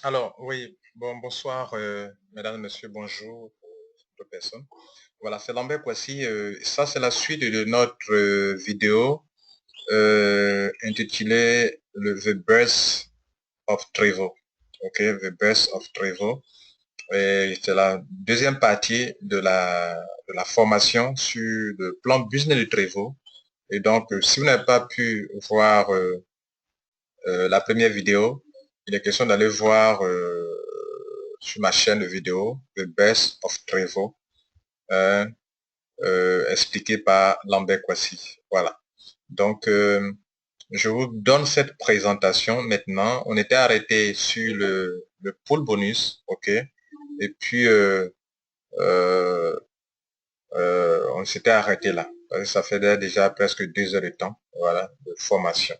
Alors, oui, bonsoir, mesdames, messieurs, bonjour aux personnes. Voilà, c'est Lambert Poissy. Ça, c'est la suite de notre vidéo intitulée The Birth of Trevo. OK, The Birth of Trevo. Et c'est la deuxième partie de la formation sur le plan business de Trevo. Et donc, si vous n'avez pas pu voir la première vidéo, il est question d'aller voir sur ma chaîne de vidéo, The Best of Trevo, hein, expliqué par Lambert Kwasi. Voilà. Donc, je vous donne cette présentation maintenant. On était arrêté sur le pool bonus, ok? Et puis, on s'était arrêté là. Ça fait déjà presque 2 heures de temps, voilà, de formation.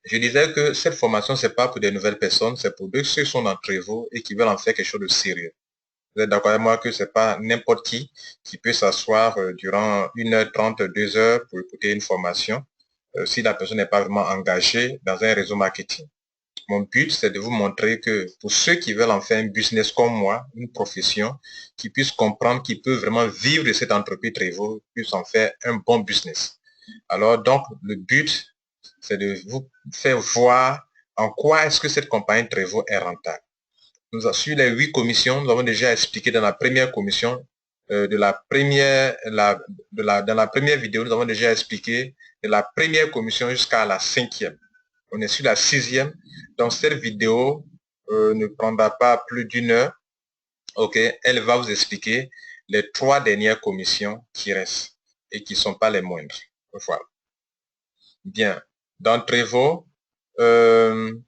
Je disais que cette formation, c'est pas pour des nouvelles personnes, c'est pour ceux qui sont dans Trevo et qui veulent en faire quelque chose de sérieux. Vous êtes d'accord avec moi que c'est pas n'importe qui peut s'asseoir durant 1h30, 2 heures pour écouter une formation si la personne n'est pas vraiment engagée dans un réseau marketing. Mon but, c'est de vous montrer que pour ceux qui veulent en faire un business comme moi, une profession, qui puissent comprendre qu'ils peuvent vraiment vivre de cette entreprise Trevo, puissent en faire un bon business. Alors donc, le but, c'est de vous faire voir en quoi est-ce que cette compagnie Trevo est rentable. Sur les 8 commissions, nous avons déjà expliqué dans la première commission, dans la première vidéo, nous avons déjà expliqué de la première commission jusqu'à la 5e. On est sur la 6e. Donc, cette vidéo ne prendra pas plus d'1 heure. OK, elle va vous expliquer les 3 dernières commissions qui restent et qui ne sont pas les moindres. Voilà. Bien. Dans Trevo, il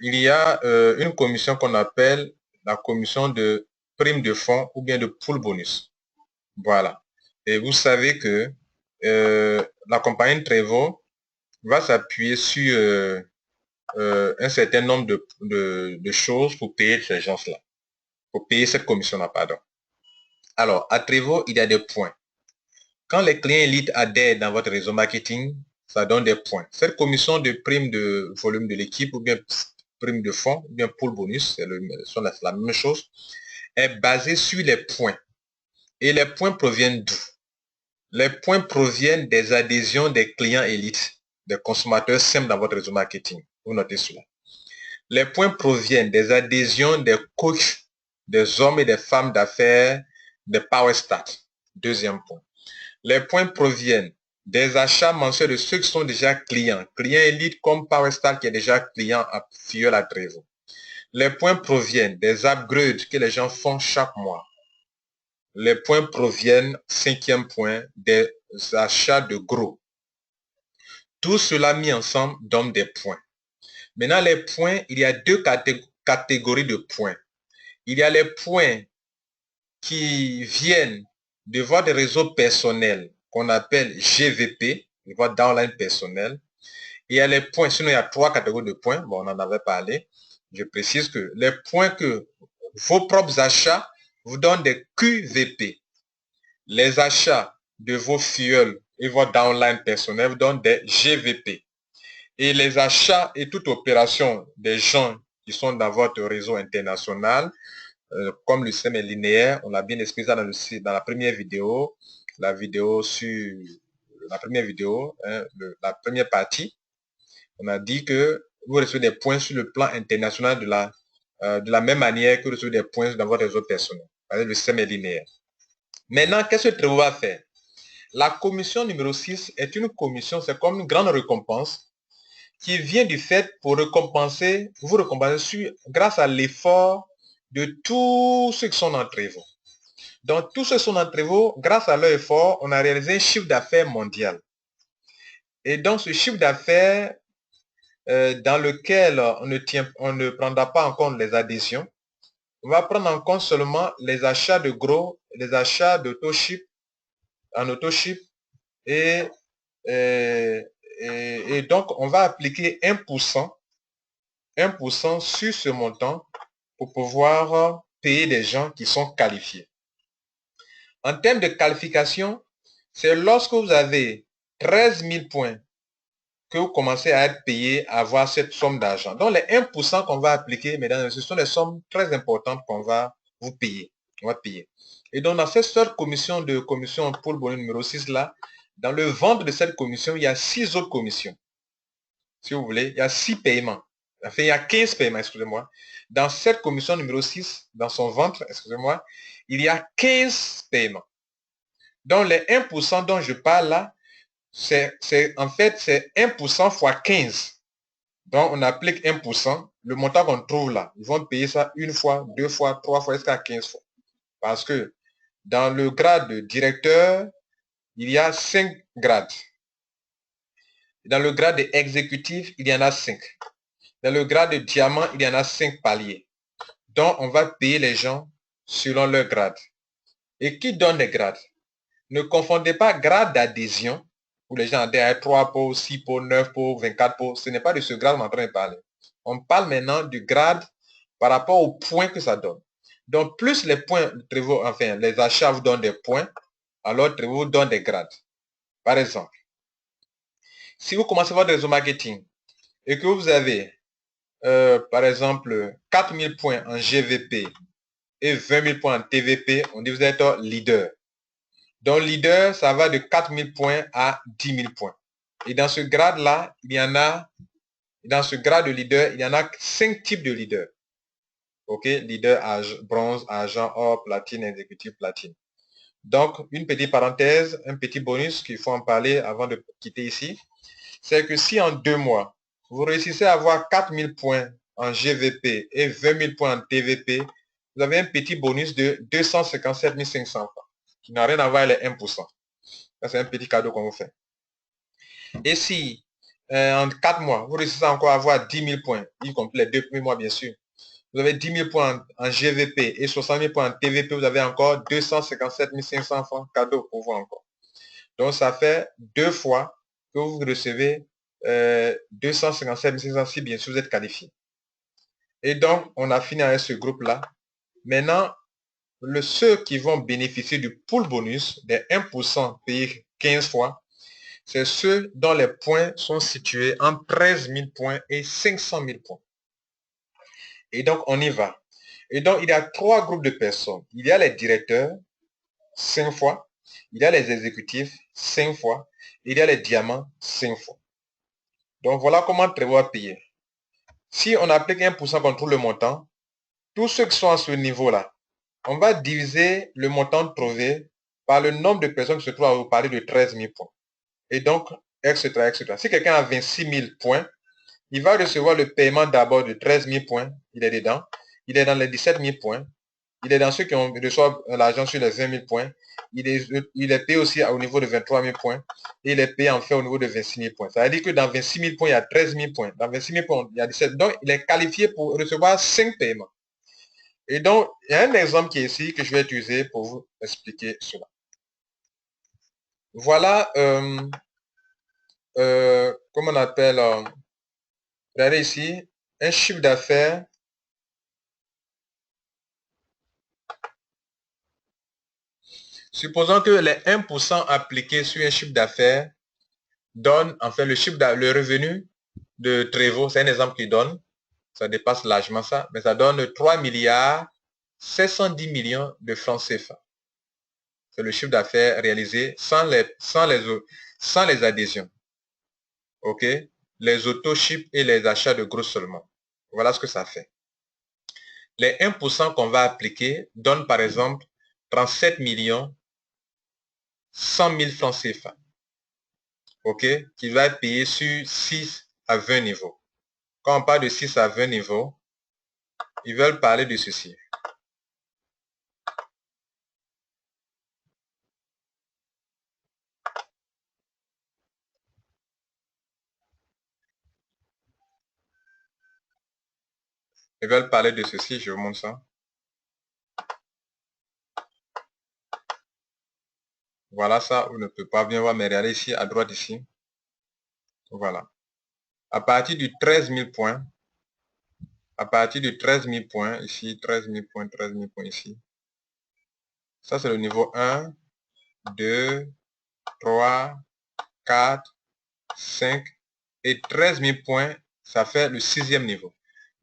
y a une commission qu'on appelle la commission de prime de fonds ou bien de pool bonus. Voilà. Et vous savez que la compagnie Trevo va s'appuyer sur un certain nombre de choses pour payer ces gens-là, pour payer cette commission-là, pardon. Alors, à Trevo, il y a des points. Quand les clients élites adhèrent dans votre réseau marketing, ça donne des points. Cette commission de prime de volume de l'équipe ou bien prime de fonds ou bien pool bonus, c'est la même chose, est basée sur les points. Et les points proviennent d'où? Les points proviennent des adhésions des clients élites, des consommateurs simples dans votre réseau marketing. Vous notez cela. Les points proviennent des adhésions des coachs, des hommes et des femmes d'affaires, des Power Start. Deuxième point. Les points proviennent des achats mensuels de ceux qui sont déjà clients. Clients élites comme PowerStar qui est déjà client à Fuel à Trevo. Les points proviennent des upgrades que les gens font chaque mois. Les points proviennent, 5e point, des achats de gros. Tout cela mis ensemble donne des points. Maintenant, les points, il y a 2 catégories de points. Il y a les points qui viennent de votre réseau personnel qu'on appelle GVP, votre downline personnel. Et il y a les points, sinon il y a 3 catégories de points, bon, on en avait parlé. Je précise que les points que vos propres achats vous donnent des QVP. Les achats de vos fuels et votre downline personnel vous donnent des GVP. Et les achats et toute opération des gens qui sont dans votre réseau international, comme le système est linéaire, on l'a bien expliqué dans la première vidéo, la vidéo sur la première vidéo, hein, la première partie. On a dit que vous recevez des points sur le plan international de la même manière que vous recevez des points dans votre réseau personnel. Le système est linéaire. Maintenant, qu'est-ce que Trevo va faire? La commission numéro 6 est une commission, c'est comme une grande récompense qui vient du fait pour récompenser, vous récompenser grâce à l'effort de tous ceux qui sont dans Trevo. Donc, tous ceux qui sont dans Trevo, grâce à leur effort, on a réalisé un chiffre d'affaires mondial. Et donc, ce chiffre d'affaires dans lequel on ne prendra pas en compte les adhésions, on va prendre en compte seulement les achats de gros, les achats d'autoship, en autoship, et, et, et donc on va appliquer 1% sur ce montant pour pouvoir payer des gens qui sont qualifiés. En termes de qualification, c'est lorsque vous avez 13 000 points que vous commencez à être payé à avoir cette somme d'argent. Donc, les 1% qu'on va appliquer, mesdames et messieurs, ce sont les sommes très importantes qu'on va vous payer. On va payer. Et donc, dans cette seule commission pool bonus numéro 6 là, dans le ventre de cette commission, il y a 6 autres commissions. Si vous voulez, il y a 6 paiements. Enfin, il y a 15 paiements, excusez-moi. Dans cette commission numéro 6, dans son ventre, excusez-moi, il y a 15 paiements. Donc, les 1% dont je parle là, en fait, c'est 1% fois 15. Donc, on applique 1%, le montant qu'on trouve là. Ils vont payer ça une fois, deux fois, trois fois, jusqu'à 15 fois. Parce que dans le grade de directeur, il y a 5 grades. Dans le grade d'exécutif, il y en a 5. Dans le grade de diamant, il y en a 5 paliers. Donc, on va payer les gens selon leur grade. Et qui donne les grades? Ne confondez pas grade d'adhésion, où les gens adhèrent à 3 pots, 6 pots, 9 pots, 24 pots. Ce n'est pas de ce grade qu'on est en train de parler. On parle maintenant du grade par rapport aux points que ça donne. Donc, plus les points, enfin, les achats vous donnent des points, alors Trello vous donne des grades. Par exemple, si vous commencez votre réseau marketing et que vous avez, par exemple, 4000 points en GVP et 20 000 points en TVP, on dit que vous êtes leader. Donc, leader, ça va de 4000 points à 10 000 points. Et dans ce grade-là, il y en a, dans ce grade de leader, il y en a 5 types de leaders. OK? Leader bronze, argent, or, platine, exécutif, platine. Donc, une petite parenthèse, un petit bonus qu'il faut en parler avant de quitter ici, c'est que si en 2 mois, vous réussissez à avoir 4000 points en GVP et 20 000 points en TVP, vous avez un petit bonus de 257 500 francs, qui n'a rien à voir avec les 1%. Ça, c'est un petit cadeau qu'on vous fait. Et si en 4 mois, vous réussissez encore à avoir 10 000 points, y compris les 2 premiers mois, bien sûr, vous avez 10 000 points en GVP et 60 000 points en TVP, vous avez encore 257 500 francs cadeau pour vous encore. Donc, ça fait 2 fois que vous recevez 257 500 si bien sûr vous êtes qualifié. Et donc, on a fini avec ce groupe-là. Maintenant, ceux qui vont bénéficier du pool bonus des 1% payés 15 fois, c'est ceux dont les points sont situés entre 13 000 points et 500 000 points. Et donc, on y va. Et donc, il y a 3 groupes de personnes. Il y a les directeurs, 5 fois. Il y a les exécutifs, 5 fois. Il y a les diamants, 5 fois. Donc, voilà comment prévoir payer. Si on applique 1% contre le montant, tous ceux qui sont à ce niveau-là, on va diviser le montant trouvé par le nombre de personnes qui se trouvent à vous parler de 13 000 points. Et donc, etc., etc. Si quelqu'un a 26 000 points, il va recevoir le paiement d'abord de 13 000 points. Il est dedans. Il est dans les 17 000 points. Il est dans ceux qui reçoivent l'argent sur les 20 000 points. Il est payé aussi au niveau de 23 000 points. Et il est payé en fait au niveau de 26 000 points. Ça veut dire que dans 26 000 points, il y a 13 000 points. Dans 26 000 points, il y a 17. Donc, il est qualifié pour recevoir 5 paiements. Et donc, il y a un exemple qui est ici que je vais utiliser pour vous expliquer cela. Voilà, comment on appelle, regardez ici, un chiffre d'affaires. Supposons que les 1% appliqués sur un chiffre d'affaires donnent, enfin, le revenu de Trevo, c'est un exemple qui donne, ça dépasse largement ça, mais ça donne 3 milliards 710 millions de francs CFA. C'est le chiffre d'affaires réalisé sans les adhésions. OK? Les auto-chips et les achats de gros seulement. Voilà ce que ça fait. Les 1% qu'on va appliquer donnent par exemple 37 millions 100 000 francs CFA. OK? Qui va être payé sur 6 à 20 niveaux. Quand on parle de 6 à 20 niveaux, ils veulent parler de ceci. Ils veulent parler de ceci, je vous montre ça. Voilà ça, on ne peut pas bien voir, mais regardez ici, à droite ici. Voilà. À partir du 13 000 points, à partir de 13 000 points, ici, 13 000 points, 13 000 points ici. Ça, c'est le niveau 1, 2, 3, 4, 5 et 13 000 points, ça fait le 6e niveau.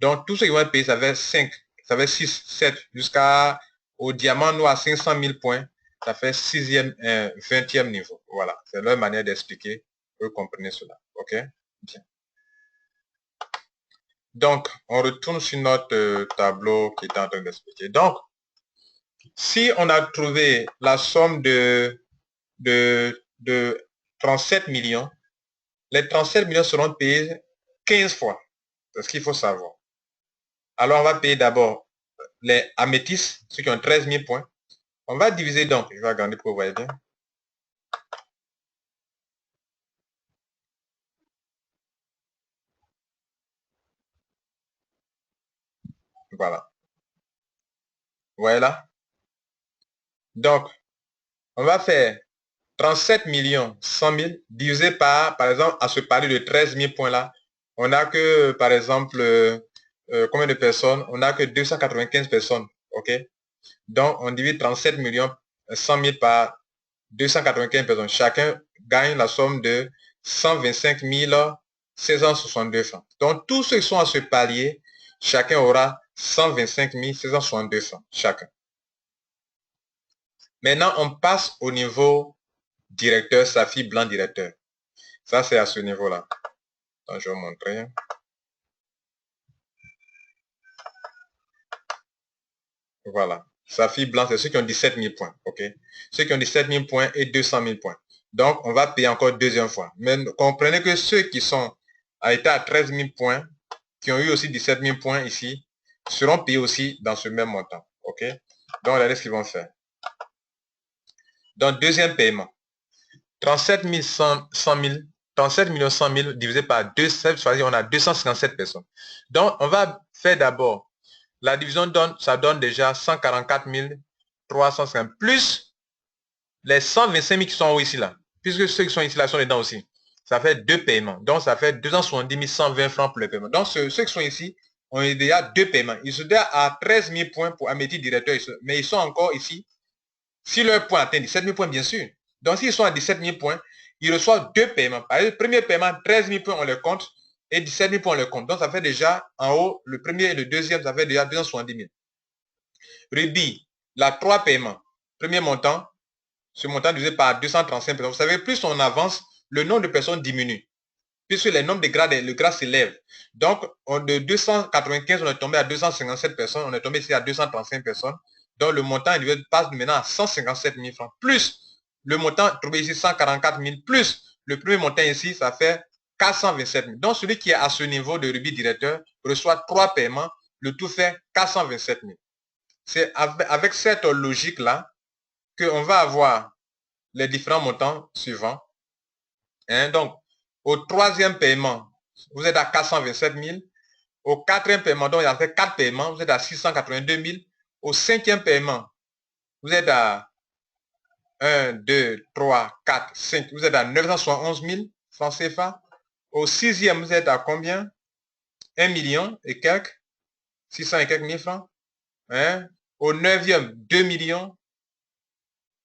Donc, tout ce qui vont être payés, ça fait 5, ça fait 6, 7, jusqu'au diamant noir à 500 000 points, ça fait 6e, 20e niveau. Voilà, c'est leur manière d'expliquer, vous comprenez cela. OK? Bien. Donc, on retourne sur notre tableau qui est en train d'expliquer. Donc, si on a trouvé la somme de 37 millions, les 37 millions seront payés 15 fois. C'est ce qu'il faut savoir. Alors, on va payer d'abord les améthystes, ceux qui ont 13 000 points. On va diviser donc, je vais agrandir pour que vous voyez bien. Voilà. Vous voyez là? Donc, on va faire 37 millions 100 000 divisé par exemple, à ce palier de 13 000 points là, on n'a que, par exemple, combien de personnes? On n'a que 295 personnes. OK? Donc, on divise 37 millions 100 000 par 295 personnes. Chacun gagne la somme de 125 662 francs. Donc, tous ceux qui sont à ce palier, chacun aura 125 662 francs, chacun. Maintenant, on passe au niveau directeur, Safi blanc directeur. Ça, c'est à ce niveau-là. Donc, je vais vous montrer. Voilà. Safi blanc, c'est ceux qui ont 17 000 points. OK? Ceux qui ont 17 000 points et 200 000 points. Donc, on va payer encore deuxième fois. Mais comprenez que ceux qui sont à état à 13 000 points, qui ont eu aussi 17 000 points ici, seront payés aussi dans ce même montant. OK? Donc, regardez ce qu'ils vont faire. Donc, deuxième paiement. 37 100 000, 37 100 000 divisé par 2, on a 257 personnes. Donc, on va faire d'abord, la division ça donne déjà 144 350, plus les 125 000 qui sont ici là, puisque ceux qui sont ici là sont dedans aussi. Ça fait deux paiements. Donc, ça fait 270 120 francs pour le paiement. Donc, ceux qui sont ici ont déjà deux paiements. Ils sont déjà à 13 000 points pour améthite directeur, mais ils sont encore ici. Si leur point atteint 17 000 points, bien sûr. Donc, s'ils sont à 17 000 points, ils reçoivent deux paiements. Par exemple, le premier paiement, 13 000 points, on le compte, et 17 000 points, on le compte. Donc, ça fait déjà, en haut, le premier et le deuxième, ça fait déjà 270 000. Ruby, la trois paiements. Premier montant, ce montant divisé par 235 personnes. Vous savez, plus on avance, le nombre de personnes diminue. Puisque les nombres de grades, le grade s'élève. Donc, de 295, on est tombé à 257 personnes. On est tombé ici à 235 personnes. Donc, le montant individuel passe maintenant à 157 000 francs. Plus le montant trouvé ici, 144 000. Plus le premier montant ici, ça fait 427 000. Donc, celui qui est à ce niveau de rubis directeur reçoit trois paiements. Le tout fait 427 000. C'est avec cette logique-là qu'on va avoir les différents montants suivants. Hein, donc, au troisième paiement, vous êtes à 427 000. Au quatrième paiement, donc il y a fait 4 paiements, vous êtes à 682 000. Au cinquième paiement, vous êtes à 1, 2, 3, 4, 5. Vous êtes à 971 000 francs CFA. Au sixième, vous êtes à combien? 1 million et quelques, 600 et quelques mille francs. Hein? Au neuvième, 2 millions.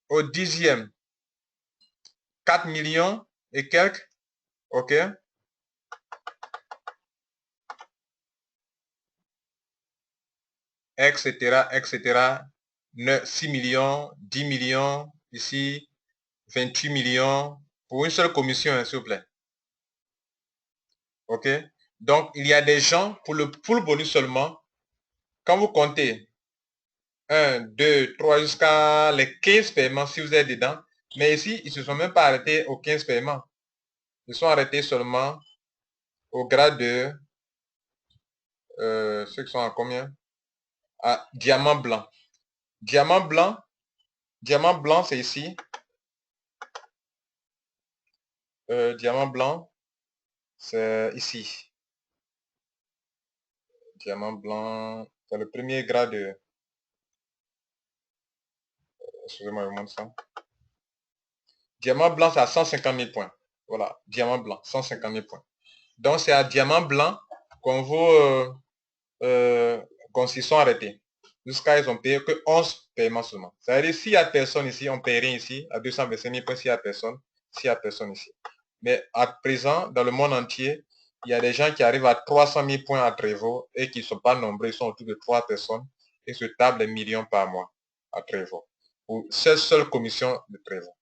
Au dixième, 4 millions et quelques. OK? Etc., etc. 6 millions, 10 millions, ici, 28 millions, pour une seule commission, s'il vous plaît. OK? Donc, il y a des gens, pour le pool bonus seulement, quand vous comptez 1, 2, 3, jusqu'à les 15 paiements, si vous êtes dedans, mais ici, ils ne se sont même pas arrêtés aux 15 paiements. Ils sont arrêtés seulement au grade de, ceux qui sont à combien? À diamant blanc. Diamant blanc, c'est ici. Diamant blanc, c'est ici. Diamant blanc, c'est le premier grade de... Excusez-moi, je vous montre ça. Diamant blanc, c'est à 150 000 points. Voilà, diamant blanc, 150 000 points. Donc, c'est à diamant blanc qu'on vaut, qu'on s'y sont arrêtés. Jusqu'à ils ont payé que 11 paiements seulement. Ça veut dire, s'il n'y a personne ici, on ne paye rien ici, à 225 000 points, s'il n'y a personne ici. Mais à présent, dans le monde entier, il y a des gens qui arrivent à 300 000 points à Trevor et qui ne sont pas nombreux, ils sont autour de 3 personnes et se tablent des millions par mois à Trevor. Pour cette seule commission de Trevor.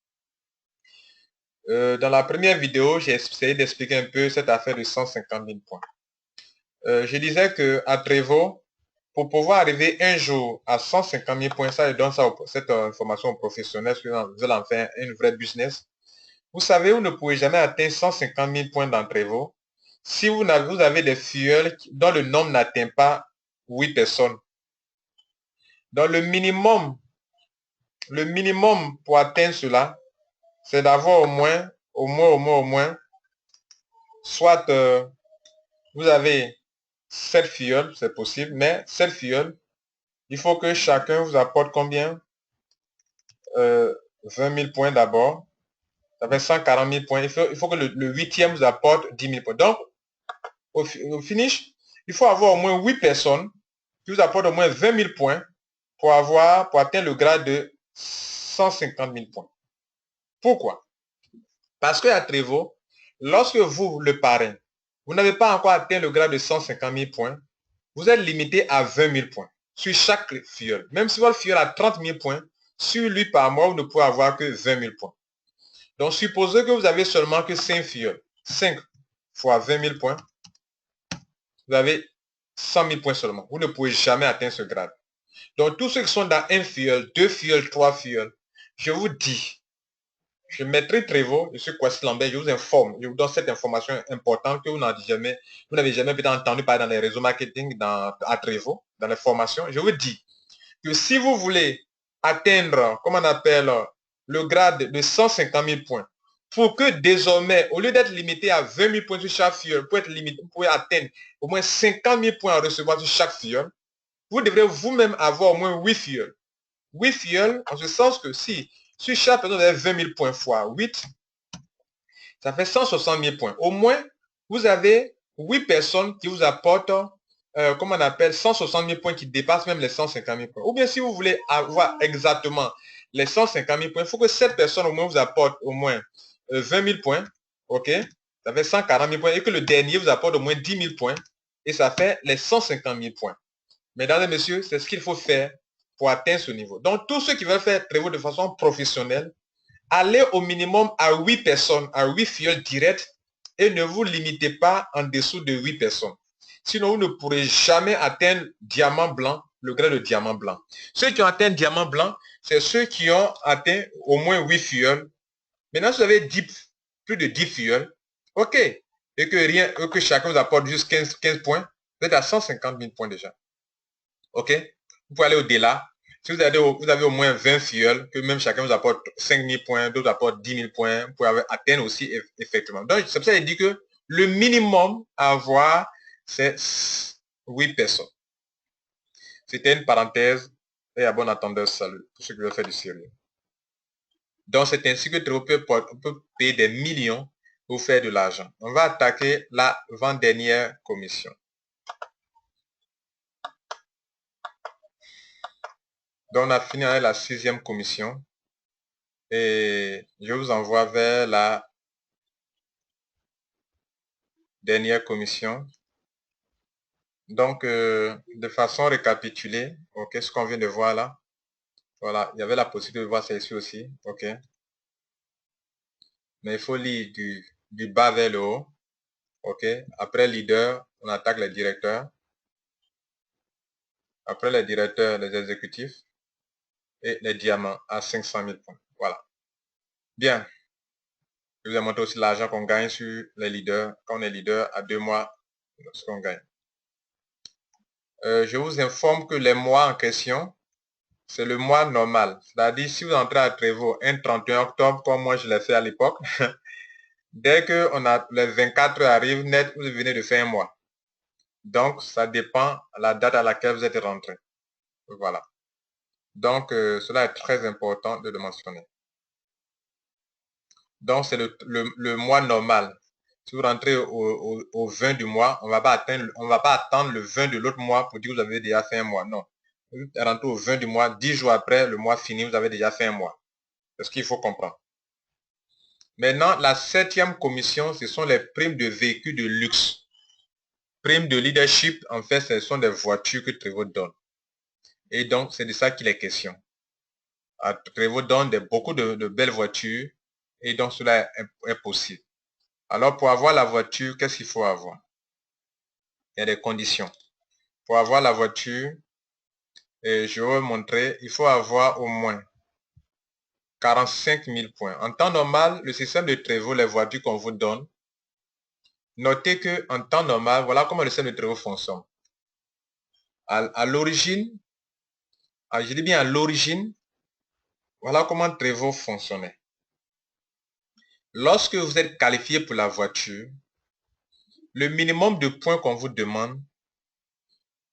Dans la première vidéo, j'ai essayé d'expliquer un peu cette affaire de 150 000 points. Je disais qu'à Trevor, pour pouvoir arriver un jour à 150 000 points, ça donne ça, cette information aux professionnels qui veulent en faire un vrai business. Vous savez, vous ne pouvez jamais atteindre 150 000 points dans Trevor si vous avez des filleuls dont le nombre n'atteint pas 8 personnes. Donc le minimum pour atteindre cela, c'est d'avoir au moins, soit vous avez 7 filleuls, c'est possible, mais 7 filleuls, il faut que chacun vous apporte combien 20 000 points d'abord. Ça fait 140 000 points. Il faut que le 8e vous apporte 10 000 points. Donc, au finish, il faut avoir au moins 8 personnes qui vous apportent au moins 20 000 points pour atteindre le grade de 150 000 points. Pourquoi? Parce qu'à Trevor, lorsque vous, le parrain, vous n'avez pas encore atteint le grade de 150 000 points, vous êtes limité à 20 000 points sur chaque filleul. Même si votre filleul a 30 000 points, sur lui par mois, vous ne pouvez avoir que 20 000 points. Donc, supposez que vous avez seulement que 5 filleuls. 5 fois 20 000 points, vous avez 100 000 points seulement. Vous ne pouvez jamais atteindre ce grade. Donc, tous ceux qui sont dans un filleul, 2 filleuls, 3 filleuls, je vous dis, je mettrai Trevor, je suis Kwasi Lambert, je vous informe, je vous donne cette information importante que vous n'avez jamais peut-être entendu parler dans les réseaux marketing, à Trevor, dans les formations. Je vous dis que si vous voulez atteindre, comment on appelle, le grade de 150 000 points, pour que désormais, au lieu d'être limité à 20 000 points sur chaque filleul, vous pouvez atteindre au moins 50 000 points à recevoir sur chaque filleul, vous devrez vous-même avoir au moins 8 filleuls. 8 filleuls, en ce sens que si sur chaque personne vous avez 20 000 points fois 8, ça fait 160 000 points. Au moins, vous avez 8 personnes qui vous apportent, comment on appelle, 160 000 points qui dépassent même les 150 000 points. Ou bien si vous voulez avoir exactement les 150 000 points, il faut que cette personne au moins vous apporte au moins 20 000 points. OK? Ça fait 140 000 points. Et que le dernier vous apporte au moins 10 000 points. Et ça fait les 150 000 points. Mesdames et messieurs, c'est ce qu'il faut faire pour atteindre ce niveau. Donc, tous ceux qui veulent faire Trevor de façon professionnelle, allez au minimum à 8 personnes, à 8 filleuls directs et ne vous limitez pas en dessous de 8 personnes. Sinon, vous ne pourrez jamais atteindre diamant blanc, le grade de diamant blanc. Ceux qui ont atteint diamant blanc, c'est ceux qui ont atteint au moins 8 filleuls. Maintenant, si vous avez plus de 10 filleuls, ok, et que chacun vous apporte juste 15 points, vous êtes à 150 000 points déjà. Ok? Vous pouvez aller au-delà. Si vous avez au moins 20 filleuls, que même chacun vous apporte 5 000 points, d'autres apportent 10 000 points, vous pouvez atteindre aussi effectivement. Donc, c'est pour ça qu'il dit que le minimum à avoir, c'est 8 personnes. C'était une parenthèse et à bon entendeur, salut, pour ceux qui veulent faire du sérieux. Donc, c'est ainsi que Trevor peut payer des millions pour faire de l'argent. On va attaquer l'avant-dernière commission. Donc, on a fini avec la 6e commission. Et je vous envoie vers la dernière commission. Donc, de façon récapitulée, ok, ce qu'on vient de voir là, voilà, il y avait la possibilité de voir celle-ci aussi, ok. Mais il faut lire du bas vers le haut, ok. Après leader, on attaque les directeurs. Après les directeurs, les exécutifs et les diamants à 500 000 points. Voilà. Bien. Je vous ai montré aussi l'argent qu'on gagne sur les leaders. Quand on est leader, à 2 mois, ce qu'on gagne. Je vous informe que les mois en question, c'est le mois normal. C'est-à-dire, si vous entrez à Trevor un 31 octobre, comme moi je l'ai fait à l'époque, dès que les 24 heures arrivent, net, vous venez de faire un mois. Donc, ça dépend de la date à laquelle vous êtes rentré. Voilà. Donc, cela est très important de le mentionner. Donc, c'est le mois normal. Si vous rentrez au 20 du mois, on ne va pas attendre le 20 de l'autre mois pour dire que vous avez déjà fait un mois. Non. Vous rentrez au 20 du mois, 10 jours après, le mois fini, vous avez déjà fait un mois. C'est ce qu'il faut comprendre. Maintenant, la 7e commission, ce sont les primes de véhicules de luxe. Primes de leadership, en fait, ce sont des voitures que Trevor donne. Et donc, c'est de ça qu'il est question. Trevor donne beaucoup de belles voitures et donc cela est possible. Alors, pour avoir la voiture, qu'est-ce qu'il faut avoir? Il y a des conditions. Pour avoir la voiture, je vais vous montrer, il faut avoir au moins 45 000 points. En temps normal, le système de Trevor, les voitures qu'on vous donne, notez qu'en temps normal, voilà comment le système de Trevor fonctionne. À l'origine, je dis bien à l'origine, voilà comment Trevor fonctionnait. Lorsque vous êtes qualifié pour la voiture, le minimum de points qu'on vous demande,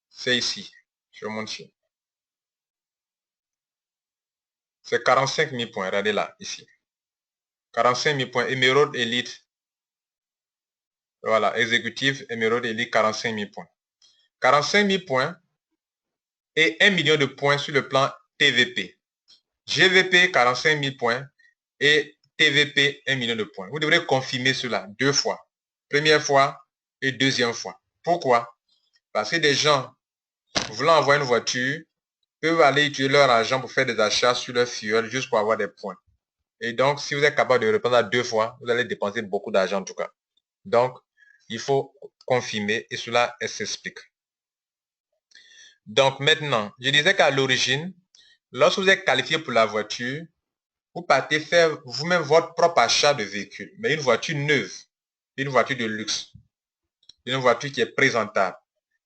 c'est ici. Je vous montre ici. C'est 45 000 points. Regardez là, ici. 45 000 points. Emerald Elite. Voilà, exécutif, Emerald Elite, 45 000 points. 45 000 points et 1 million de points sur le plan TVP. GVP, 45 000 points et TVP, 1 million de points. Vous devrez confirmer cela 2 fois. Première fois et deuxième fois. Pourquoi? Parce que des gens voulant avoir une voiture peuvent aller utiliser leur argent pour faire des achats sur leur fuel juste pour avoir des points. Et donc, si vous êtes capable de répondre à 2 fois, vous allez dépenser beaucoup d'argent en tout cas. Donc, il faut confirmer et cela s'explique. Donc maintenant, je disais qu'à l'origine, lorsque vous êtes qualifié pour la voiture, vous partez faire vous-même votre propre achat de véhicule, mais une voiture neuve, une voiture de luxe, une voiture qui est présentable.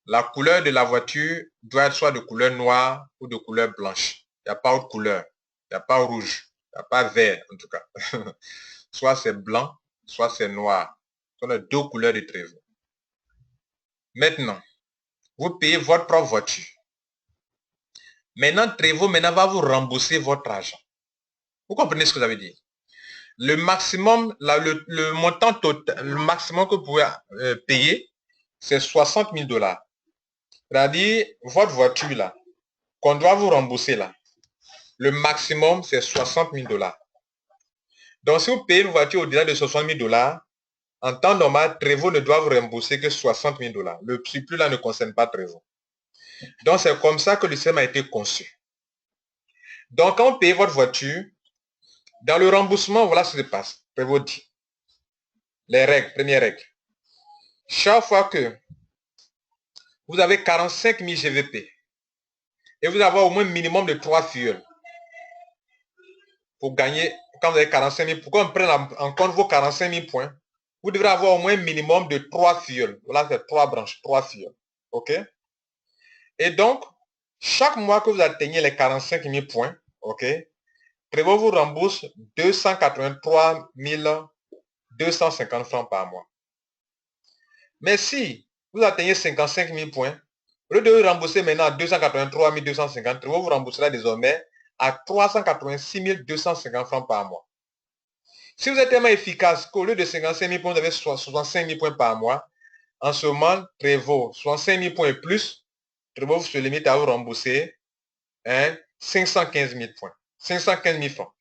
La couleur de la voiture doit être soit de couleur noire ou de couleur blanche. Il n'y a pas autre couleur. Il n'y a pas rouge. Il n'y a pas vert, en tout cas. Soit c'est blanc, soit c'est noir. Ce sont les 2 couleurs de Trevor. Maintenant, vous payez votre propre voiture. Maintenant, Trevor va vous rembourser votre argent. Vous comprenez ce que ça veut dire? Le maximum, le montant total, le maximum que vous pouvez payer, c'est 60 000 $. C'est-à-dire, votre voiture là, qu'on doit vous rembourser là, le maximum, c'est 60 000 $. Donc, si vous payez une voiture au-delà de 60 000 $, en temps normal, Trevor ne doit vous rembourser que 60 000 $. Le surplus là ne concerne pas Trevor. Donc, c'est comme ça que le système a été conçu. Donc, quand vous payez votre voiture, dans le remboursement, voilà ce qui se passe. Trevor dit. Les règles, première règle. Chaque fois que vous avez 45 000 GVP et vous avez au moins minimum de 3 fuels pour gagner, quand vous avez 45 000, pourquoi on prend en compte vos 45 000 points, vous devrez avoir au moins minimum de 3 fuels. Voilà, c'est 3 branches, 3 fuels. OK? Et donc, chaque mois que vous atteignez les 45 000 points, OK, Trevor vous rembourse 283 250 francs par mois. Mais si vous atteignez 55 000 points, au lieu de rembourser maintenant à 283 250, Trevor vous remboursera désormais à 386 250 francs par mois. Si vous êtes tellement efficace qu'au lieu de 55 000 points, vous avez 65 000 points par mois, en ce moment, Trevor, 65 000 points et plus, Trevor se limite à vous rembourser 515 000 points, 515 000 francs.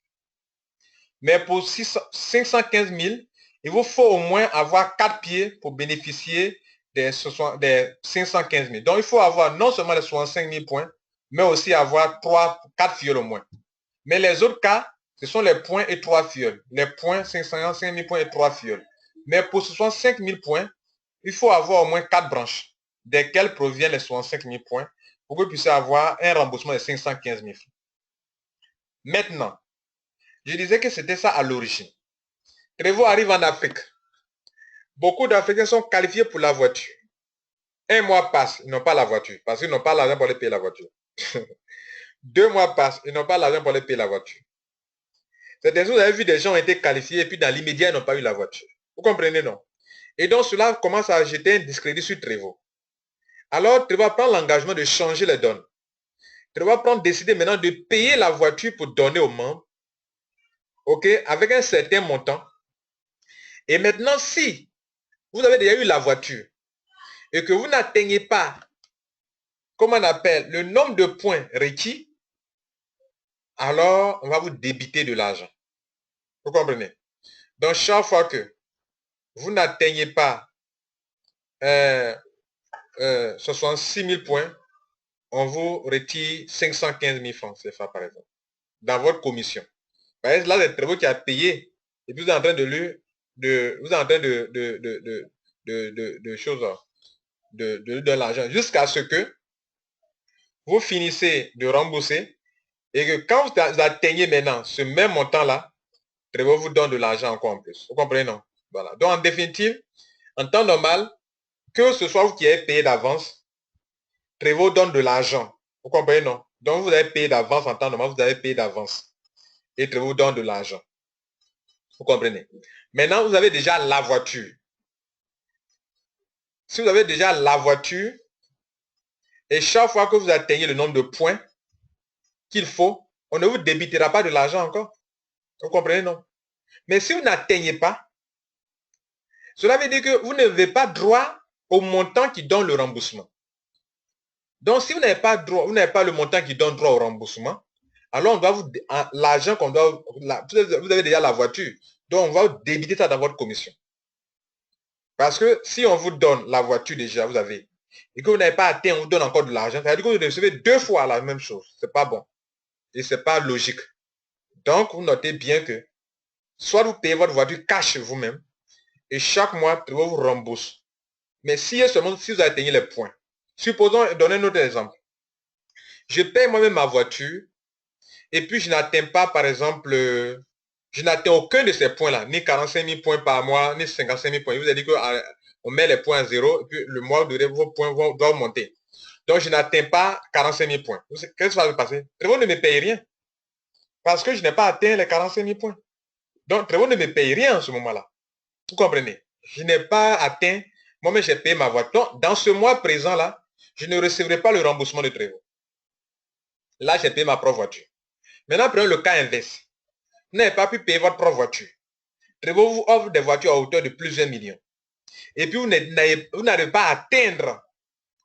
Mais pour 515 000, il vous faut au moins avoir 4 pieds pour bénéficier des 515 000. Donc, il faut avoir non seulement les 65 000 points, mais aussi avoir 4 fioles au moins. Mais les autres cas, ce sont les points et 3 fioles. Les points, 505 000 points et 3 fioles. Mais pour 65 000 points, il faut avoir au moins 4 branches, desquelles proviennent les 65 000 points, pour que vous puissiez avoir un remboursement de 515 000 francs. Maintenant, je disais que c'était ça à l'origine. Trevor arrive en Afrique. Beaucoup d'Africains sont qualifiés pour la voiture. Un mois passe, ils n'ont pas la voiture, parce qu'ils n'ont pas l'argent pour aller payer la voiture. 2 mois passent, ils n'ont pas l'argent pour aller payer la voiture. C'est-à-dire que vous avez vu des gens ont été qualifiés et puis dans l'immédiat, ils n'ont pas eu la voiture. Vous comprenez, non? Et donc, cela commence à jeter un discrédit sur Trevor. Alors, Trevor prend l'engagement de changer les donnes. Trevor prend décider maintenant de payer la voiture pour donner aux membres, ok, avec un certain montant. Et maintenant, si vous avez déjà eu la voiture et que vous n'atteignez pas, comment on appelle, le nombre de points requis, alors on va vous débiter de l'argent. Vous comprenez? Donc, chaque fois que vous n'atteignez pas 66 000 points, on vous retire 515 000 francs CFA, par exemple, dans votre commission. Par exemple, là, c'est Trévo qui a payé, et puis vous êtes en train de lui, vous êtes en train de choses, de l'argent, jusqu'à ce que vous finissez de rembourser, et que quand vous atteignez maintenant ce même montant-là, Trévo vous donne de l'argent encore en plus. Vous comprenez, non? Voilà. Donc, en définitive, en temps normal, que ce soit vous qui avez payé d'avance, Trévo donne de l'argent. Vous comprenez, non? Donc, vous avez payé d'avance en temps normal, vous avez payé d'avance. Et Trévo vous donne de l'argent. Vous comprenez? Maintenant, vous avez déjà la voiture. Si vous avez déjà la voiture, et chaque fois que vous atteignez le nombre de points qu'il faut, on ne vous débitera pas de l'argent encore. Vous comprenez, non? Mais si vous n'atteignez pas, cela veut dire que vous n'avez pas droit au montant qui donne le remboursement. Donc, si vous n'avez pas droit, vous n'avez pas le montant qui donne droit au remboursement, alors on doit vous, l'argent qu'on doit, vous avez déjà la voiture, donc on va vous débiter ça dans votre commission. Parce que si on vous donne la voiture déjà, vous avez, et que vous n'avez pas atteint, on vous donne encore de l'argent, ça veut dire que vous recevez 2 fois la même chose. C'est pas bon. Et c'est pas logique. Donc, vous notez bien que soit vous payez votre voiture cash vous-même, et chaque mois, vous vous rembourse. Mais si seulement si vous atteignez les points. Supposons, donnez un autre exemple. Je paye moi-même ma voiture, et puis je n'atteins pas, par exemple, je n'atteins aucun de ces points-là, ni 45 000 points par mois, ni 55 000 points. Je vous ai dit qu'on met les points à zéro, et puis le mois de vos points doivent monter. Donc, je n'atteins pas 45 000 points. Qu'est-ce qui va se passer? Trévo ne me paye rien, parce que je n'ai pas atteint les 45 000 points. Donc, Trévo ne me paye rien en ce moment-là. Vous comprenez? Je n'ai pas atteint, moi-même j'ai payé ma voiture. Donc, dans ce mois présent-là, je ne recevrai pas le remboursement de Trévo. Là, j'ai payé ma propre voiture. Maintenant, prenons le cas inverse. Vous n'avez pas pu payer votre propre voiture. Trévo vous offre des voitures à hauteur de plusieurs millions. Et puis, vous n'arrivez pas à atteindre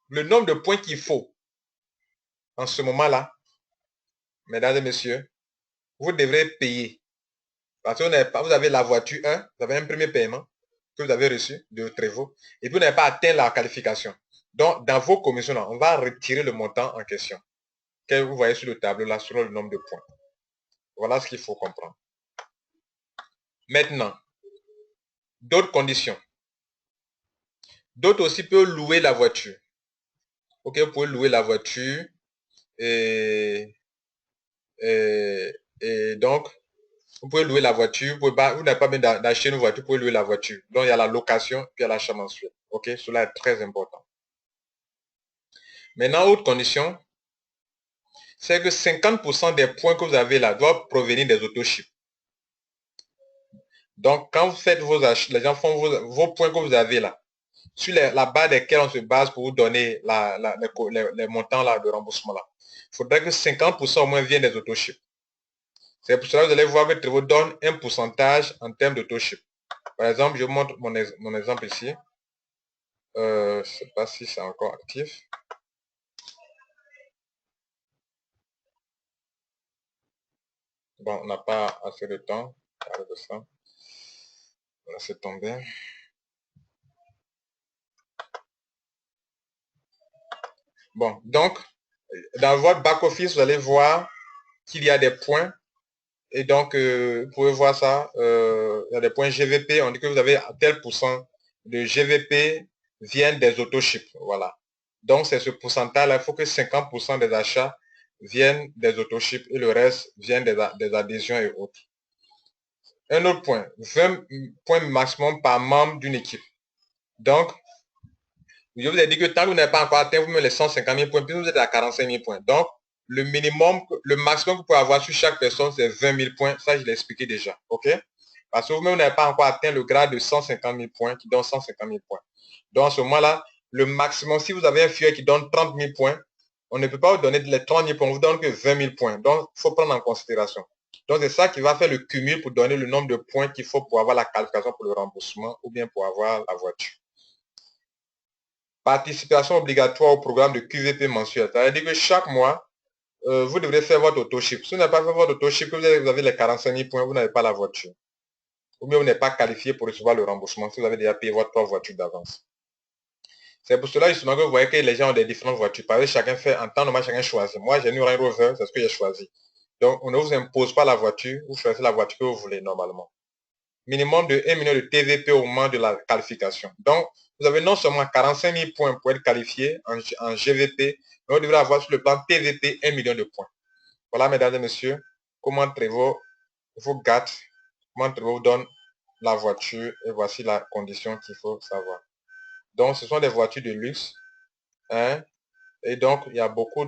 le nombre de points qu'il faut. En ce moment-là, mesdames et messieurs, vous devrez payer. Parce que vous avez la voiture 1, vous avez un premier paiement que vous avez reçu de Trévo, et puis vous n'avez pas atteint la qualification. Donc, dans vos commissions, là, on va retirer le montant en question que vous voyez sur le tableau là, selon le nombre de points. Voilà ce qu'il faut comprendre. Maintenant, d'autres conditions. D'autres aussi peuvent louer la voiture. Ok, vous pouvez louer la voiture et donc, vous pouvez louer la voiture. Vous n'avez pas besoin d'acheter une voiture, vous pouvez louer la voiture. Donc, il y a la location puis il y a l'achat mensuel. Ok, cela est très important. Maintenant, autre condition, c'est que 50% des points que vous avez là doivent provenir des autochips. Donc, quand vous faites vos achats, les gens font vos points que vous avez là, sur la base desquels on se base pour vous donner les montants là, de remboursement là. Il faudrait que 50% au moins viennent des autochips. C'est pour cela que vous allez voir que Trévo donne un pourcentage en termes d'autochip. Par exemple, je vous montre mon exemple ici. Je ne sais pas si c'est encore actif. Bon, on n'a pas assez de temps. Parler de ça. On va laisser tomber. Bon, donc, dans votre back-office, vous allez voir qu'il y a des points. Et donc, vous pouvez voir ça. Il y a des points GVP. On dit que vous avez tel pourcent de GVP viennent des autochips. Voilà. Donc, c'est ce pourcentage-là. Il faut que 50% des achats viennent des autochips et le reste viennent des adhésions et autres. Un autre point, 20 points maximum par membre d'une équipe. Donc, je vous ai dit que tant que vous n'avez pas encore atteint vous-même les 150 000 points, puis vous êtes à 45 000 points. Donc, le minimum, le maximum que vous pouvez avoir sur chaque personne, c'est 20 000 points. Ça, je l'ai expliqué déjà. OK? Parce que vous-même, vous n'avez pas encore atteint le grade de 150 000 points qui donne 150 000 points. Donc, à ce moment-là, le maximum, si vous avez un FUE qui donne 30 000 points, on ne peut pas vous donner les 30 000 points, on vous donne que 20 000 points. Donc, il faut prendre en considération. Donc, c'est ça qui va faire le cumul pour donner le nombre de points qu'il faut pour avoir la qualification pour le remboursement ou bien pour avoir la voiture. Participation obligatoire au programme de QVP mensuel. Ça veut dire que chaque mois, vous devrez faire votre autochip. Si vous n'avez pas fait votre autochip, vous avez les 45 000 points, vous n'avez pas la voiture. ou bien vous n'êtes pas qualifié pour recevoir le remboursement si vous avez déjà payé votre propre voiture d'avance. C'est pour cela justement que vous voyez que les gens ont des différentes voitures. Parce que chacun fait, en temps normal, chacun choisit. Moi, j'ai une Range Rover, c'est ce que j'ai choisi. Donc, on ne vous impose pas la voiture, vous choisissez la voiture que vous voulez normalement. Minimum de 1 million de TVP au moment de la qualification. Donc, vous avez non seulement 45 000 points pour être qualifié en GVP, mais vous devrez avoir sur le plan TVP 1 million de points. Voilà, mesdames et messieurs, comment Trevo vous gâte, comment Trevo vous donne la voiture et voici la condition qu'il faut savoir. Donc, ce sont des voitures de luxe. Hein, et donc, il y a beaucoup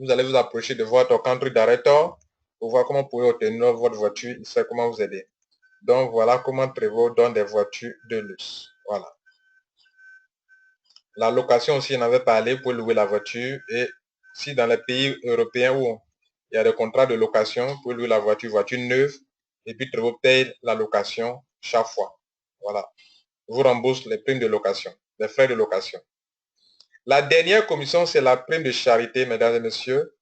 vous allez vous approcher de votre country director pour voir comment vous pouvez obtenir votre voiture. Il sait comment vous aider. Donc, voilà comment Trevo donne des voitures de luxe. Voilà. La location aussi, on avait parlé pour louer la voiture. Et si dans les pays européens où il y a des contrats de location pour louer la voiture neuve, et puis Trevo paye la location chaque fois. Voilà. Vous rembourse les primes de location, les frais de location. La dernière commission, c'est la prime de charité, mesdames et messieurs.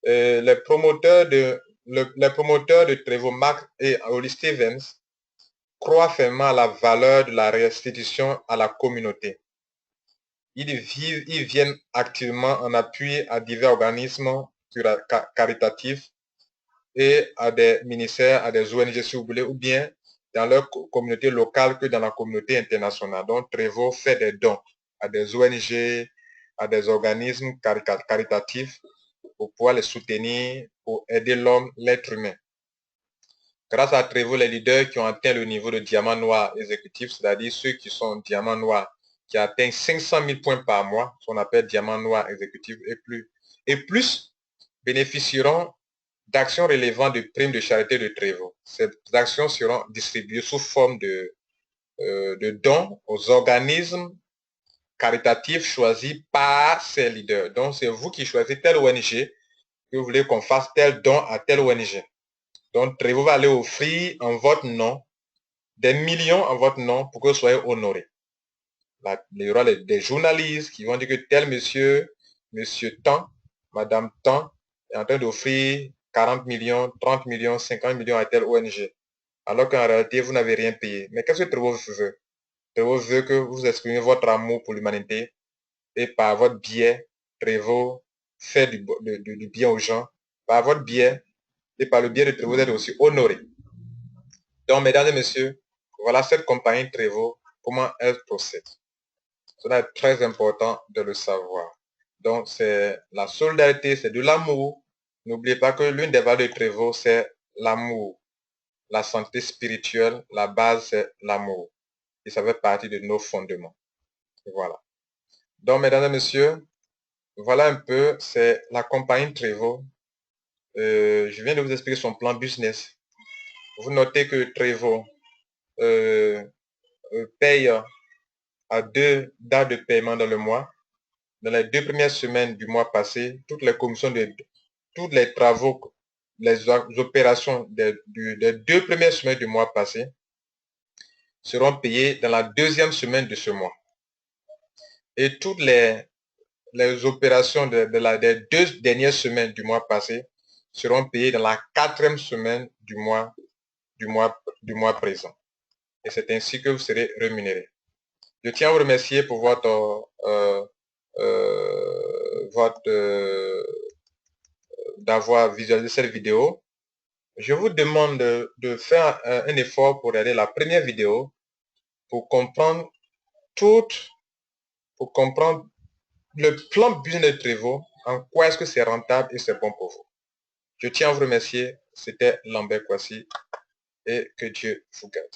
Les promoteurs de Trevo, Mark et Oli Stevens, croient fermement à la valeur de la restitution à la communauté. Ils viennent activement en appui à divers organismes caritatifs et à des ministères, à des ONG si vous voulez, ou bien dans leur communauté locale que dans la communauté internationale. Donc Trevo fait des dons à des ONG, à des organismes caritatifs pour pouvoir les soutenir, pour aider l'homme, l'être humain. Grâce à Trevo, les leaders qui ont atteint le niveau de diamant noir exécutif, c'est-à-dire ceux qui sont diamant noir, qui atteignent 500 000 points par mois, ce qu'on appelle diamant noir exécutif et plus bénéficieront d'actions relevant de primes de charité de Trevo. Ces actions seront distribuées sous forme de dons aux organismes caritatifs choisis par ces leaders. Donc, c'est vous qui choisissez telle ONG que vous voulez qu'on fasse tel don à telle ONG. Donc, Trevo va aller offrir en votre nom des millions en votre nom pour que vous soyez honoré. Il y aura des journalistes qui vont dire que tel monsieur, monsieur Tant, madame Tant, est en train d'offrir 40 millions, 30 millions, 50 millions à telle ONG. Alors qu'en réalité, vous n'avez rien payé. Mais qu'est-ce que Trevo veut? Trevo veut que vous exprimez votre amour pour l'humanité et par votre biais, Trevo fait du bien aux gens. Par votre biais et par le biais de Trevo, vous êtes aussi honoré. Donc, mesdames et messieurs, voilà cette compagnie Trevo, comment elle procède. Cela est très important de le savoir. Donc, c'est la solidarité, c'est de l'amour. N'oubliez pas que l'une des valeurs de Trevo, c'est l'amour. La santé spirituelle, la base, c'est l'amour. Et ça fait partie de nos fondements. Voilà. Donc, mesdames et messieurs, voilà un peu, c'est la compagnie Trevo. Je viens de vous expliquer son plan business. Vous notez que Trevo paye à 2 dates de paiement dans le mois. Dans les 2 premières semaines du mois passé, toutes les commissions tous les travaux, les opérations des 2 premières semaines du mois passé seront payées dans la 2e semaine de ce mois. Et toutes les opérations des 2 dernières semaines du mois passé seront payées dans la 4e semaine du mois présent. Et c'est ainsi que vous serez rémunéré. Je tiens à vous remercier pour d'avoir visualisé cette vidéo. Je vous demande de faire un effort pour regarder la première vidéo pour comprendre le plan business de Trevo, en quoi est-ce que c'est rentable et c'est bon pour vous. Je tiens à vous remercier. C'était Lambert Kwasi et que Dieu vous garde.